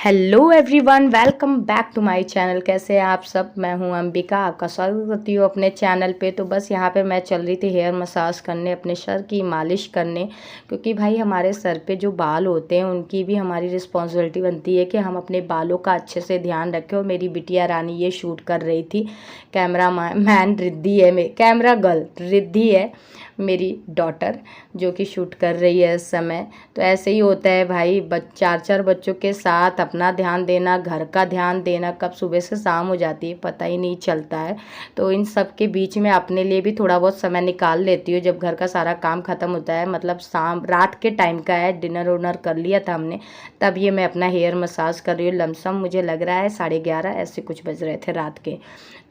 Hello everyone, welcome back to my channel. कैसे हैं आप सब? मैं हूं अंबिका, आपका स्वागत करती हूं अपने चैनल पे। तो बस यहाँ पे मैं चल रही थी हेयर मसाज करने, अपने सर की मालिश करने, क्योंकि भाई हमारे सर पे जो बाल होते हैं उनकी भी हमारी रिस्पॉन्सिबिलिटी बनती है कि हम अपने बालों का अच्छे से ध्यान रखें। और मेरी बिटिया रानी ये शूट कर रही थी। कैमरा मैन रिद्धि है, कैमरा गर्ल रिद्धि है मेरी डॉटर, जो कि शूट कर रही है इस समय। तो ऐसे ही होता है भाई, चार चार बच्चों के साथ अपना ध्यान देना, घर का ध्यान देना, कब सुबह से शाम हो जाती है पता ही नहीं चलता है। तो इन सब के बीच में अपने लिए भी थोड़ा बहुत समय निकाल लेती हूँ। जब घर का सारा काम ख़त्म होता है, मतलब शाम रात के टाइम का है, डिनर उनर कर लिया था हमने, तब ये मैं अपना हेयर मसाज कर रही हूँ। लमसम मुझे लग रहा है 11:30 ऐसे कुछ बज रहे थे रात के।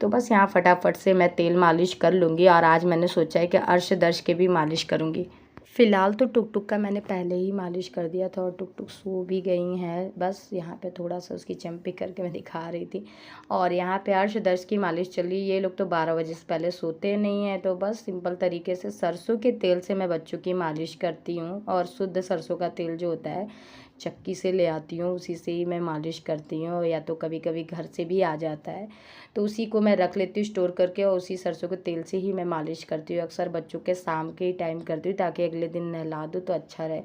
तो बस यहाँ फटाफट से मैं तेल मालिश कर लूँगी। और आज मैंने सोचा है कि अर्श दर्श के भी मालिश करूँगी। फ़िलहाल तो टुक टुक का मैंने पहले ही मालिश कर दिया था और टुक टुक सो भी गई हैं। बस यहाँ पे थोड़ा सा उसकी चंपी करके मैं दिखा रही थी। और यहाँ पे अर्श दर्श की मालिश चल रही है। ये लोग तो 12 बजे से पहले सोते नहीं हैं। तो बस सिंपल तरीके से सरसों के तेल से मैं बच्चों की मालिश करती हूँ। और शुद्ध सरसों का तेल जो होता है चक्की से ले आती हूँ, उसी से ही मैं मालिश करती हूँ, या तो कभी कभी घर से भी आ जाता है तो उसी को मैं रख लेती हूँ स्टोर करके, और उसी सरसों के तेल से ही मैं मालिश करती हूँ। अक्सर बच्चों के शाम के ही टाइम करती हूँ ताकि अगले दिन नहला दूँ तो अच्छा रहे।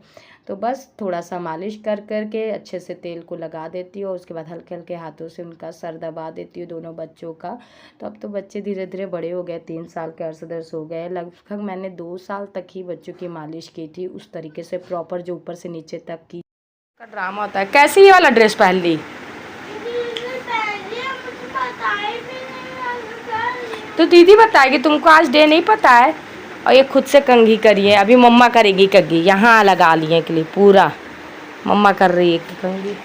तो बस थोड़ा सा मालिश कर के अच्छे से तेल को लगा देती हूँ और उसके बाद हल्के हल्के हाथों से उनका सर दबा देती हूँ, दोनों बच्चों का। तो अब तो बच्चे धीरे धीरे बड़े हो गए, 3 साल के अर्श दर्श हो गए। लगभग मैंने 2 साल तक ही बच्चों की मालिश की थी, उस तरीके से प्रॉपर जो ऊपर से नीचे तक की का ड्रामा होता है। कैसे ये वाला ड्रेस पहन ली? तो दीदी बताएगी, तुमको आज डे नहीं पता है। और ये खुद से कंघी करी है, अभी मम्मा करेगी कंघी। यहाँ लगा लिए क्लिप पूरा, मम्मा कर रही है कंघी।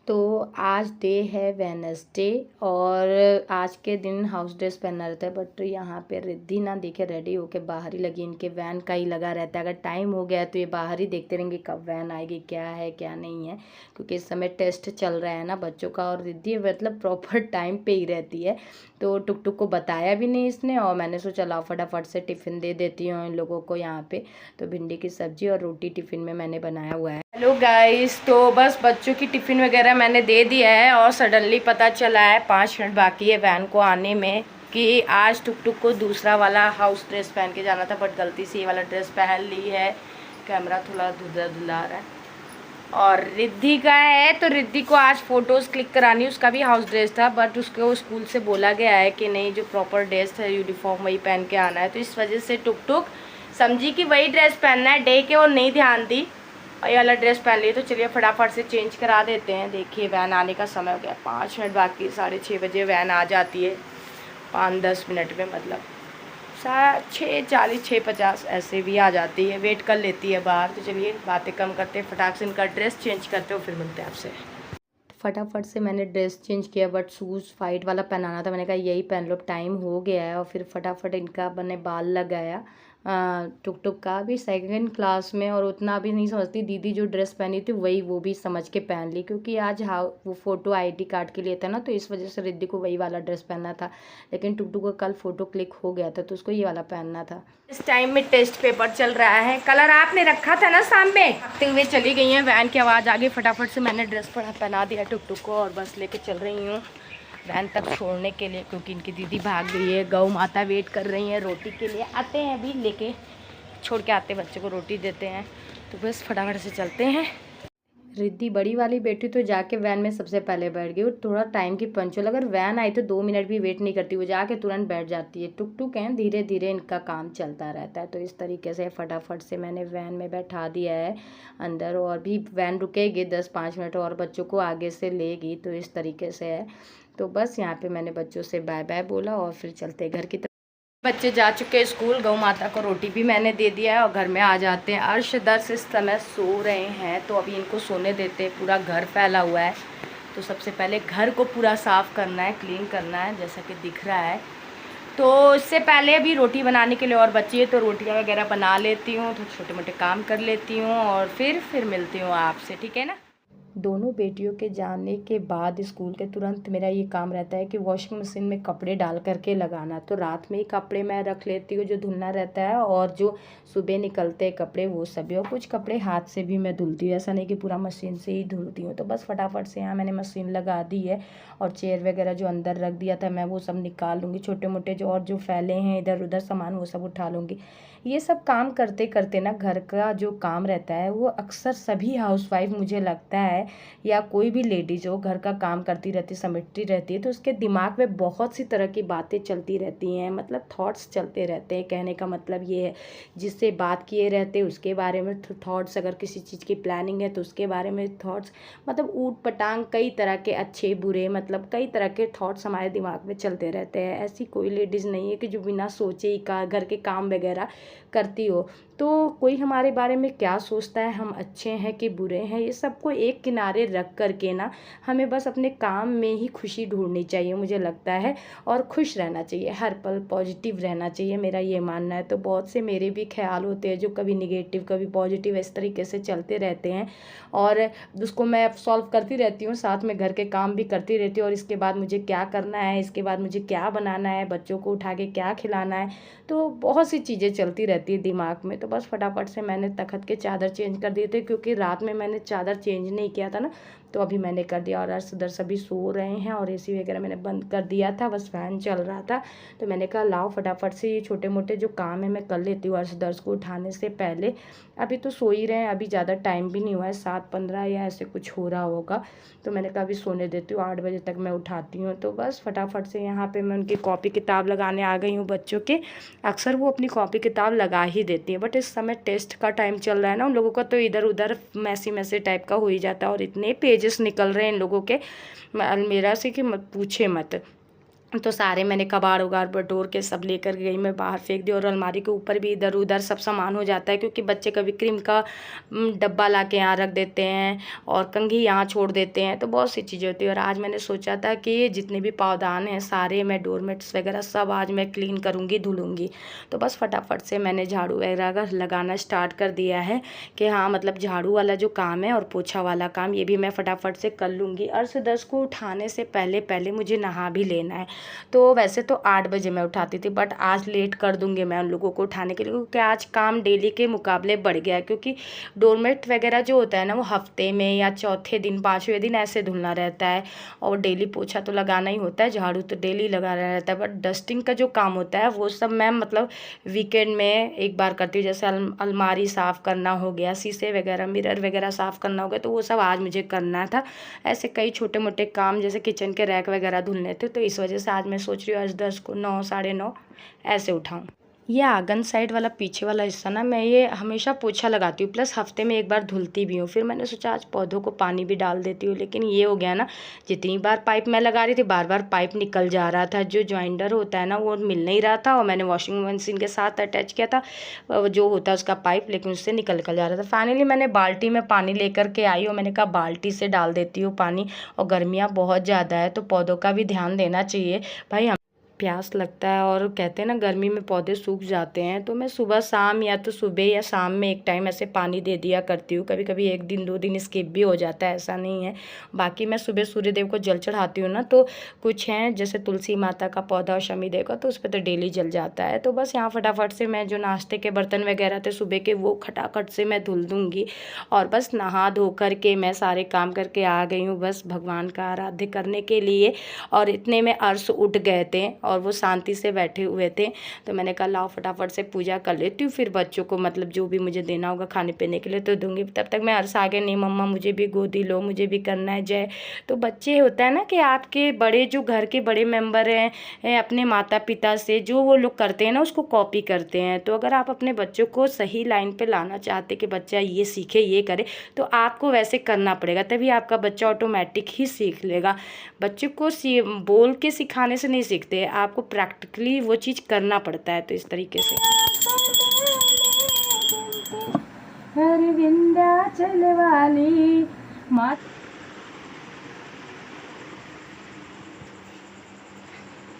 तो आज डे है वेडनेसडे और आज के दिन हाउस ड्रेस पहनना रहता है, बट यहाँ पे रिद्धि ना देखे रेडी होके बाहर ही लगी। इनके वैन का ही लगा रहता है, अगर टाइम हो गया तो ये बाहर ही देखते रहेंगे कब वैन आएगी, क्या है क्या नहीं है, क्योंकि इस समय टेस्ट चल रहा है ना बच्चों का। और रिद्धि मतलब प्रॉपर टाइम पे ही रहती है। तो टुक टुक को बताया भी नहीं इसने, और मैंने सोचा लाओ फटाफट से टिफ़िन दे देती हूँ इन लोगों को यहाँ पे। तो भिंडी की सब्जी और रोटी टिफ़िन में मैंने बनाया हुआ है। हेलो गाइस, तो बस बच्चों की टिफ़िन वगैरह मैंने दे दिया है और सडनली पता चला है 5 मिनट बाकी है वैन को आने में कि आज टुक टुक को दूसरा वाला हाउस ड्रेस पहन के जाना था, बट गलती से ये वाला ड्रेस पहन ली है। कैमरा थोड़ा धुंधला धुंधला रहा है। और रिद्धि का है, तो रिद्धि को आज फ़ोटोज़ क्लिक करानी, उसका भी हाउस ड्रेस था, बट उसको स्कूल से बोला गया है कि नहीं, जो प्रॉपर ड्रेस है यूनिफॉर्म वही पहन के आना है। तो इस वजह से टुक टुक समझी कि वही ड्रेस पहनना है डे के, और नहीं ध्यान दी और ये वाला ड्रेस पहन लिए। तो चलिए फटाफट से चेंज करा देते हैं। देखिए वैन आने का समय हो गया, 5 मिनट बाकी, 6:30 बजे वैन आ जाती है, 5-10 मिनट में, मतलब 6:40 6:50 ऐसे भी आ जाती है, वेट कर लेती है बाहर। तो चलिए बातें कम करते हैं, फटाक से इनका ड्रेस चेंज करते हो, फिर मिलते हैं आपसे। फटाफट से मैंने ड्रेस चेंज किया, बट शूज़ फाइट वाला पहनाना था, मैंने कहा यही पहन लो, टाइम हो गया है। और फिर फटाफट इनका मैंने बाल लगाया। टुक टुक का भी 2nd क्लास में, और उतना भी नहीं समझती। दीदी जो ड्रेस पहनी थी वही वो भी समझ के पहन ली, क्योंकि आज वो फ़ोटो ID कार्ड के लिए था ना, तो इस वजह से रिद्धि को वही वाला ड्रेस पहनना था। लेकिन टुक टुक का कल फ़ोटो क्लिक हो गया था तो उसको ये वाला पहनना था। इस टाइम में टेस्ट पेपर चल रहा है, कलर आपने रखा था ना शाम में। भागते हुए चली गई हैं, वैन की आवाज़ आ गई, फटाफट से मैंने ड्रेस पहना दिया टुक टुक को और बस लेके चल रही हूँ वैन तक छोड़ने के लिए, क्योंकि इनकी दीदी भाग गई है। गौ माता वेट कर रही हैं रोटी के लिए, आते हैं अभी लेके, छोड़ के आते बच्चों को रोटी देते हैं। तो बस फटाफट से चलते हैं। रिद्धि बड़ी वाली बेटी तो जाके वैन में सबसे पहले बैठ गई, और थोड़ा टाइम की पंचुअल, अगर वैन आई तो 2 मिनट भी वेट नहीं करती, वो जाके तुरंत बैठ जाती है। टुक टुक हैं, धीरे धीरे इनका काम चलता रहता है। तो इस तरीके से फटाफट से मैंने वैन में बैठा दिया है अंदर, और भी वैन रुकेगी 10-5 मिनट और बच्चों को आगे से लेगी। तो इस तरीके से है। तो बस यहाँ पे मैंने बच्चों से बाय बाय बोला और फिर चलते घर की तरफ। बच्चे जा चुके हैं स्कूल, गौ माता को रोटी भी मैंने दे दिया है और घर में आ जाते हैं। अर्श दर्श इस समय सो रहे हैं, तो अभी इनको सोने देते हैं। पूरा घर फैला हुआ है, तो सबसे पहले घर को पूरा साफ़ करना है, क्लीन करना है, जैसा कि दिख रहा है। तो इससे पहले अभी रोटी बनाने के लिए और बची है, तो रोटियां वगैरह बना लेती हूँ, तो छोटे मोटे काम कर लेती हूँ और फिर मिलती हूँ आपसे, ठीक है ना। दोनों बेटियों के जाने के बाद स्कूल के तुरंत मेरा ये काम रहता है कि वॉशिंग मशीन में कपड़े डाल करके लगाना। तो रात में ही कपड़े मैं रख लेती हूँ जो धुलना रहता है, और जो सुबह निकलते हैं कपड़े वो सभी, और कुछ कपड़े हाथ से भी मैं धुलती हूँ, ऐसा नहीं कि पूरा मशीन से ही धुलती हूँ। तो बस फटाफट से यहाँ मैंने मशीन लगा दी है, और चेयर वगैरह जो अंदर रख दिया था मैं वो सब निकाल लूँगी, छोटे मोटे जो और जो फैले हैं इधर उधर सामान वो सब उठा लूँगी। ये सब काम करते करते ना घर का जो काम रहता है वो अक्सर सभी हाउसवाइफ मुझे लगता है, या कोई भी लेडीज हो घर का काम करती रहती समेटती रहती है, तो उसके दिमाग में बहुत सी तरह की बातें चलती रहती हैं, मतलब थॉट्स चलते रहते हैं। कहने का मतलब ये है, जिससे बात किए रहते हैं उसके बारे में थॉट्स, अगर किसी चीज़ की प्लानिंग है तो उसके बारे में थॉट्स, मतलब ऊट पटांग कई तरह के अच्छे बुरे, मतलब कई तरह के थॉट्स हमारे दिमाग में चलते रहते हैं। ऐसी कोई लेडीज़ नहीं है कि जो बिना सोचे ही घर के काम वगैरह करती हो। तो कोई हमारे बारे में क्या सोचता है, हम अच्छे हैं कि बुरे हैं, ये सबको एक किनारे रख करके ना हमें बस अपने काम में ही खुशी ढूंढनी चाहिए मुझे लगता है, और खुश रहना चाहिए, हर पल पॉजिटिव रहना चाहिए, मेरा ये मानना है। तो बहुत से मेरे भी ख्याल होते हैं जो कभी निगेटिव कभी पॉजिटिव इस तरीके से चलते रहते हैं, और उसको मैं सॉल्व करती रहती हूँ, साथ में घर के काम भी करती रहती हूँ, और इसके बाद मुझे क्या करना है, इसके बाद मुझे क्या बनाना है, बच्चों को उठा के क्या खिलाना है, तो बहुत सी चीज़ें चलती रहती है दिमाग में। तो बस फटाफट से मैंने तखत के चादर चेंज कर दिए थे, क्योंकि रात में मैंने चादर चेंज नहीं किया था ना, तो अभी मैंने कर दिया। और अर्श दर्श सभी सो रहे हैं, और एसी वगैरह मैंने बंद कर दिया था, बस फैन चल रहा था। तो मैंने कहा लाओ फटाफट से ये छोटे मोटे जो काम है मैं कर लेती हूँ अर्श दर्श को उठाने से पहले। अभी तो सो ही रहे हैं, अभी ज़्यादा टाइम भी नहीं हुआ है, 7:15 या ऐसे कुछ हो रहा होगा। तो मैंने कहा अभी सोने देती हूँ, 8 बजे तक मैं उठाती हूँ। तो बस फटाफट से यहाँ पे मैं उनकी कॉपी किताब लगाने आ गई हूँ बच्चों के। अक्सर वो अपनी कॉपी किताब लगा ही देती हैं, बट इस समय टेस्ट का टाइम चल रहा है ना उन लोगों का, तो इधर उधर मैसी मैसी टाइप का हो ही जाता है, और इतने पेजेस निकल रहे हैं इन लोगों के अलमीरा से कि मत पूछे मत। तो सारे मैंने कबाड़ उगाड़ बटोर के सब लेकर गई, मैं बाहर फेंक दी, और अलमारी के ऊपर भी इधर उधर सब सामान हो जाता है, क्योंकि बच्चे कभी क्रीम का डब्बा ला के यहाँ रख देते हैं, और कंघी यहाँ छोड़ देते हैं, तो बहुत सी चीज़ें होती है। और आज मैंने सोचा था कि जितने भी पावदान हैं सारे मैं डोरमेट्स वगैरह सब आज मैं क्लीन करूँगी धुलूँगी। तो बस फटाफट से मैंने झाड़ू वगैरह लगाना स्टार्ट कर दिया है कि हाँ, मतलब झाड़ू वाला जो काम है और पोछा वाला काम ये भी मैं फटाफट से कर लूँगी। अर्श दर्श को उठाने से पहले पहले मुझे नहा भी लेना है। तो वैसे तो 8 बजे मैं उठाती थी, बट आज लेट कर दूंगी मैं उन लोगों को उठाने के लिए, क्योंकि आज काम डेली के मुकाबले बढ़ गया है। क्योंकि डोरमेट वगैरह जो होता है ना वो हफ्ते में या चौथे दिन 5वें दिन ऐसे धुलना रहता है, और डेली पोछा तो लगाना ही होता है, झाड़ू तो डेली लगाना रहता है, बट डस्टिंग का जो काम होता है वो सब मैं मतलब वीकेंड में एक बार करती हूँ। जैसे अलमारी साफ़ करना हो गया, शीशे वगैरह मिरर वगैरह साफ़ करना हो गया, तो वो सब आज मुझे करना था। ऐसे कई छोटे मोटे काम जैसे किचन के रैक वगैरह धुलने थे, तो इस वजह से आज मैं सोच रही हूँ आज 10 को 9 9:30 ऐसे उठाऊँ। ये आंगन साइड वाला पीछे वाला हिस्सा ना मैं ये हमेशा पोछा लगाती हूँ, प्लस हफ्ते में एक बार धुलती भी हूँ। फिर मैंने सोचा आज पौधों को पानी भी डाल देती हूँ, लेकिन ये हो गया ना, जितनी बार पाइप मैं लगा रही थी बार बार पाइप निकल जा रहा था, जो जॉइंटर होता है ना वो मिल नहीं रहा था, और मैंने वॉशिंग मशीन के साथ अटैच किया था जो होता है उसका पाइप, लेकिन उससे निकल जा रहा था। फाइनली मैंने बाल्टी में पानी लेकर के आई, और मैंने कहा बाल्टी से डाल देती हूँ पानी, और गर्मियाँ बहुत ज़्यादा है तो पौधों का भी ध्यान देना चाहिए भाई, प्यास लगता है, और कहते हैं ना गर्मी में पौधे सूख जाते हैं। तो मैं सुबह शाम या तो सुबह या शाम में एक टाइम ऐसे पानी दे दिया करती हूँ, कभी कभी 1 दिन 2 दिन स्किप भी हो जाता है, ऐसा नहीं है। बाकी मैं सुबह सूर्यदेव को जल चढ़ाती हूँ ना, तो कुछ हैं जैसे तुलसी माता का पौधा और शमीदेव का, तो उस पर तो डेली जल जाता है। तो बस यहाँ फटाफट से मैं जो नाश्ते के बर्तन वगैरह थे सुबह के वो खटाखट से मैं धुल दूँगी, और बस नहा धो कर के मैं सारे काम करके आ गई हूँ बस भगवान का आराध्य करने के लिए। और इतने में अर्श उठ गए थे और वो शांति से बैठे हुए थे, तो मैंने कहा लाओ फटाफट से पूजा कर लेती हूँ, फिर बच्चों को मतलब जो भी मुझे देना होगा खाने पीने के लिए तो दूंगी। तब तक मैं अर्श आगे नहीं मम्मा मुझे भी गोदी लो, मुझे भी करना है जय। तो बच्चे होता है ना कि आपके बड़े जो घर के बड़े मेंबर हैं अपने माता पिता से जो वो लोग करते हैं ना उसको कॉपी करते हैं। तो अगर आप अपने बच्चों को सही लाइन पे लाना चाहते कि बच्चा ये सीखे ये करे, तो आपको वैसे करना पड़ेगा, तभी आपका बच्चा ऑटोमेटिक ही सीख लेगा। बच्चों को बोल के सिखाने से नहीं सीखते, आपको प्रैक्टिकली वो चीज़ करना पड़ता है। तो इस तरीके से हर विंध्याचल वाली माँ,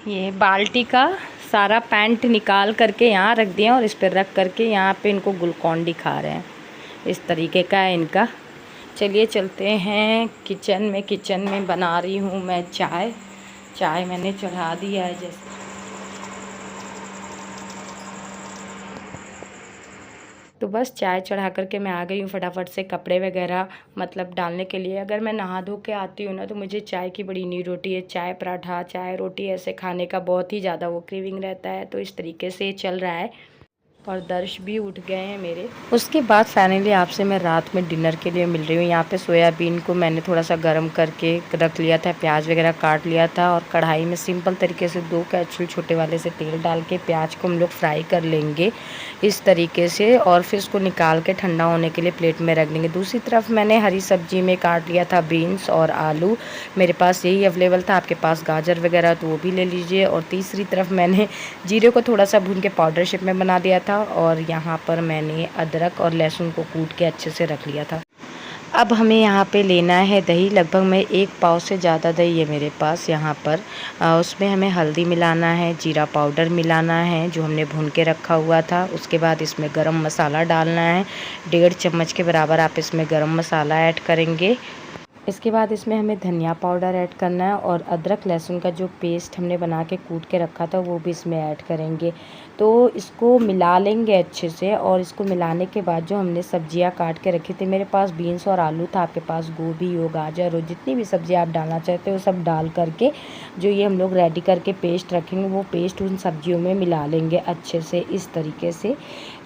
ये बाल्टी का सारा पैंट निकाल करके यहाँ रख दिया और इस पर रख करके यहाँ पे इनको ग्लूकॉन डी खा रहे हैं। इस तरीके का है इनका चलिए चलते हैं किचन में बना रही हूँ मैं चाय मैंने चढ़ा दिया है। जैसे तो बस चाय चढ़ा करके मैं आ गई हूँ फटाफट से कपड़े वगैरह मतलब डालने के लिए। अगर मैं नहा धो के आती हूँ ना तो मुझे चाय की बड़ी नीड होती है। चाय पराठा, चाय रोटी ऐसे खाने का बहुत ही ज़्यादा वो क्रेविंग रहता है। तो इस तरीके से चल रहा है और दर्श भी उठ गए हैं मेरे। उसके बाद फाइनली आपसे मैं रात में डिनर के लिए मिल रही हूँ। यहाँ पे सोयाबीन को मैंने थोड़ा सा गर्म करके रख लिया था, प्याज वगैरह काट लिया था और कढ़ाई में सिंपल तरीके से 2 कैप्सूल छोटे वाले से तेल डाल के प्याज को हम लोग फ्राई कर लेंगे इस तरीके से, और फिर उसको निकाल के ठंडा होने के लिए प्लेट में रख देंगे। दूसरी तरफ मैंने हरी सब्जी में काट लिया था बीन्स और आलू, मेरे पास यही अवेलेबल था। आपके पास गाजर वगैरह तो वो भी ले लीजिए। और तीसरी तरफ मैंने जीरे को थोड़ा सा भून के पाउडर शेप में बना दिया था और यहाँ पर मैंने अदरक और लहसुन को कूट के अच्छे से रख लिया था। अब हमें यहाँ पे लेना है दही, लगभग मैं 1 पाव से ज़्यादा दही है मेरे पास यहाँ पर। उसमें हमें हल्दी मिलाना है, जीरा पाउडर मिलाना है जो हमने भून के रखा हुआ था। उसके बाद इसमें गरम मसाला डालना है, 1.5 चम्मच के बराबर आप इसमें गरम मसाला ऐड करेंगे। इसके बाद इसमें हमें धनिया पाउडर ऐड करना है और अदरक लहसुन का जो पेस्ट हमने बना के कूट के रखा था वो भी इसमें ऐड करेंगे। तो इसको मिला लेंगे अच्छे से, और इसको मिलाने के बाद जो हमने सब्जियां काट के रखी थी, मेरे पास बीन्स और आलू था, आपके पास गोभी हो, गाजर हो, जितनी भी सब्ज़ी आप डालना चाहते हो सब डाल करके जो ये हम लोग रेडी करके पेस्ट रखेंगे वो पेस्ट उन सब्जियों में मिला लेंगे अच्छे से इस तरीके से।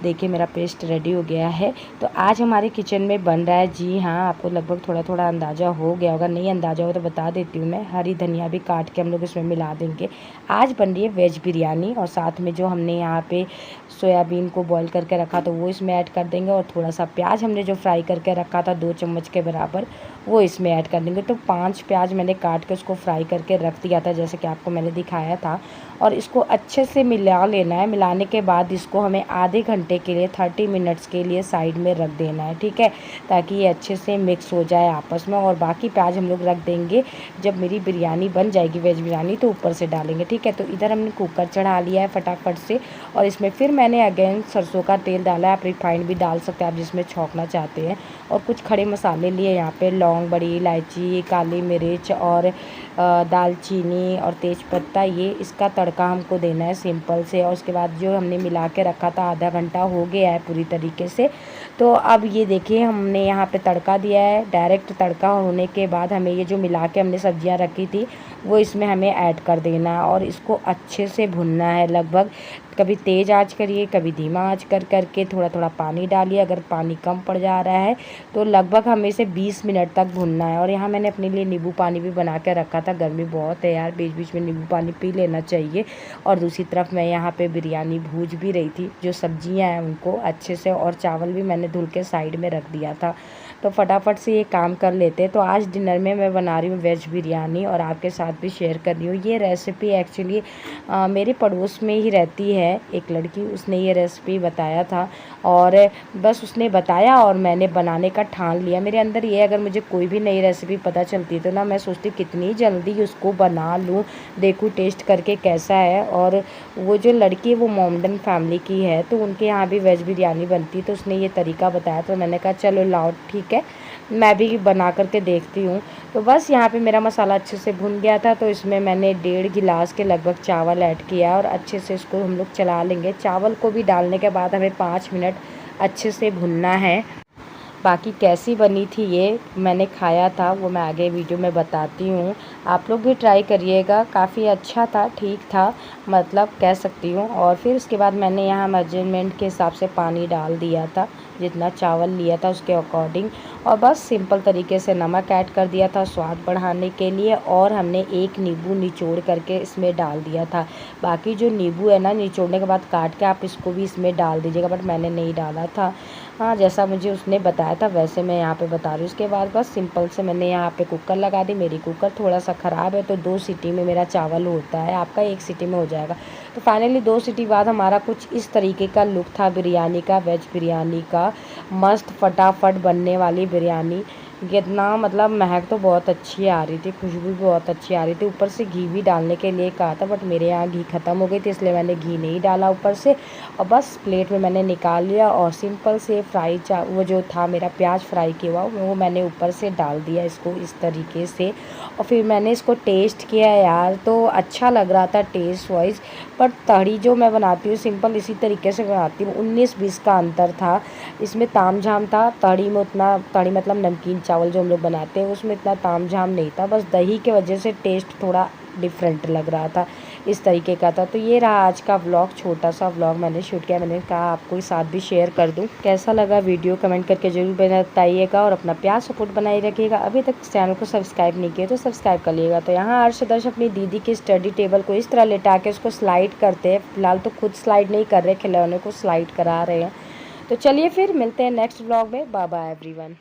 देखिए मेरा पेस्ट रेडी हो गया है। तो आज हमारे किचन में बन रहा है, जी हाँ, आपको लगभग थोड़ा थोड़ा अंदाज़ा हो गया होगा, नहीं अंदाज़ा हो तो बता देती हूँ मैं, हरी धनिया भी काट के हम लोग इसमें मिला देंगे। आज बन रही है वेज बिरयानी, और साथ में जो हमने यहाँ पे सोयाबीन को बॉईल करके रखा तो वो इसमें ऐड कर देंगे, और थोड़ा सा प्याज हमने जो फ्राई करके रखा था 2 चम्मच के बराबर वो इसमें ऐड कर देंगे। तो 5 प्याज मैंने काट के उसको फ्राई करके रख दिया था जैसे कि आपको मैंने दिखाया था, और इसको अच्छे से मिला लेना है। मिलाने के बाद इसको हमें आधे घंटे के लिए 30 मिनट्स के लिए साइड में रख देना है, ठीक है, ताकि ये अच्छे से मिक्स हो जाए आपस में। और बाकी प्याज हम लोग रख देंगे जब मेरी बिरयानी बन जाएगी वेज बिरयानी तो ऊपर से डालेंगे, ठीक है। तो इधर हमने कुकर चढ़ा लिया है फटाफट से, और इसमें फिर मैंने अगेन सरसों का तेल डाला है, आप रिफाइंड भी डाल सकते हैं आप जिसमें छौंकना चाहते हैं। और कुछ खड़े मसाले लिए यहाँ पे, लौंग, बड़ी इलायची, काली मिर्च और दालचीनी और तेज़पत्ता, ये इसका तड़का हमको देना है सिंपल से। और उसके बाद जो हमने मिला के रखा था, आधा घंटा हो गया है पूरी तरीके से। तो अब ये देखिए हमने यहाँ पे तड़का दिया है। डायरेक्ट तड़का होने के बाद हमें ये जो मिला के हमने सब्जियाँ रखी थी वो इसमें हमें ऐड कर देना है, और इसको अच्छे से भुनना है। लगभग कभी तेज़ आंच करिए, कभी धीमा आंच करके थोड़ा थोड़ा पानी डालिए। अगर पानी कम पड़ जा रहा है तो लगभग हमें इसे 20 मिनट तक भुनना है। और यहाँ मैंने अपने लिए नींबू पानी भी बना के रखा था, गर्मी बहुत है यार, बीच बीच में नींबू पानी पी लेना चाहिए। और दूसरी तरफ मैं यहाँ पे बिरयानी भूज भी रही थी, जो सब्जियाँ हैं उनको अच्छे से, और चावल भी मैंने धुल के साइड में रख दिया था। तो फटाफट से ये काम कर लेते हैं। तो आज डिनर में मैं बना रही हूँ वेज बिरयानी, और आपके साथ भी शेयर कर रही हूँ। ये रेसिपी एक्चुअली मेरे पड़ोस में ही रहती है एक लड़की, उसने ये रेसिपी बताया था, और बस उसने बताया और मैंने बनाने का ठान लिया। मेरे अंदर ये, अगर मुझे कोई भी नई रेसिपी पता चलती है तो ना मैं सोचती कितनी जल्दी उसको बना लूँ, देखूँ टेस्ट करके कैसा है। और वो जो लड़की है वो मोमडन फैमिली की है, तो उनके यहाँ भी वेज बिरयानी बनती है, तो उसने ये तरीका बताया, तो मैंने कहा चलो लाओ ठीक है, मैं भी बना करके देखती हूँ। तो बस यहाँ पे मेरा मसाला अच्छे से भुन गया था, तो इसमें मैंने 1.5 गिलास के लगभग चावल ऐड किया, और अच्छे से इसको हम लोग चला लेंगे। चावल को भी डालने के बाद हमें 5 मिनट अच्छे से भुनना है। बाकी कैसी बनी थी ये मैंने खाया था, वो मैं आगे वीडियो में बताती हूँ, आप लोग भी ट्राई करिएगा। काफ़ी अच्छा था, ठीक था, मतलब कह सकती हूँ। और फिर उसके बाद मैंने यहाँ मेजरमेंट के हिसाब से पानी डाल दिया था, जितना चावल लिया था उसके अकॉर्डिंग, और बस सिंपल तरीके से नमक ऐड कर दिया था स्वाद बढ़ाने के लिए। और हमने एक नींबू निचोड़ करके इसमें डाल दिया था। बाकी जो नींबू है ना, निचोड़ने के बाद काट के आप इसको भी इसमें डाल दीजिएगा, बट मैंने नहीं डाला था। हाँ, जैसा मुझे उसने बताया था वैसे मैं यहाँ पे बता रही हूँ। उसके बाद बस सिंपल से मैंने यहाँ पे कुकर लगा दी। मेरी कुकर थोड़ा सा ख़राब है, तो 2 सीटी में मेरा चावल होता है, आपका 1 सीटी में हो जाएगा। तो फाइनली 2 सीटी बाद हमारा कुछ इस तरीके का लुक था बिरयानी का, वेज बिरयानी का, मस्त फटाफट बनने वाली बिरयानी। कितना मतलब महक तो बहुत अच्छी आ रही थी, खुशबू भी बहुत अच्छी आ रही थी। ऊपर से घी भी डालने के लिए कहा था, बट मेरे यहाँ घी ख़त्म हो गई थी, इसलिए मैंने घी नहीं डाला ऊपर से। और बस प्लेट में मैंने निकाल लिया और सिंपल से वो जो था मेरा प्याज फ्राई किया हुआ वो मैंने ऊपर से डाल दिया इसको इस तरीके से। और फिर मैंने इसको टेस्ट किया यार, तो अच्छा लग रहा था टेस्ट वाइज। पर तड़ी जो मैं बनाती हूँ सिंपल इसी तरीके से बनाती हूँ, 19-20 का अंतर था। इसमें ताम झाम था, तड़ी में उतना, तड़ी मतलब नमकीन चावल जो हम लोग बनाते हैं उसमें इतना ताम झाम नहीं था, बस दही के वजह से टेस्ट थोड़ा डिफरेंट लग रहा था, इस तरीके का था। तो ये रहा आज का व्लॉग, छोटा सा व्लॉग मैंने शूट किया। मैंने कहा आपको साथ भी शेयर कर दूं। कैसा लगा वीडियो कमेंट करके जरूर बताइएगा और अपना प्यार सपोर्ट बनाए रखिएगा। अभी तक चैनल को सब्सक्राइब नहीं किया तो सब्सक्राइब कर लीजिएगा। तो यहाँ अर्शदर्श अपनी दीदी की स्टडी टेबल को इस तरह लेटा के उसको स्लाइड करते हैं। फिलहाल तो खुद स्लाइड नहीं कर रहे, खिलौने को स्लाइड करा रहे हैं। तो चलिए फिर मिलते हैं नेक्स्ट व्लॉग में। Bye bye everyone.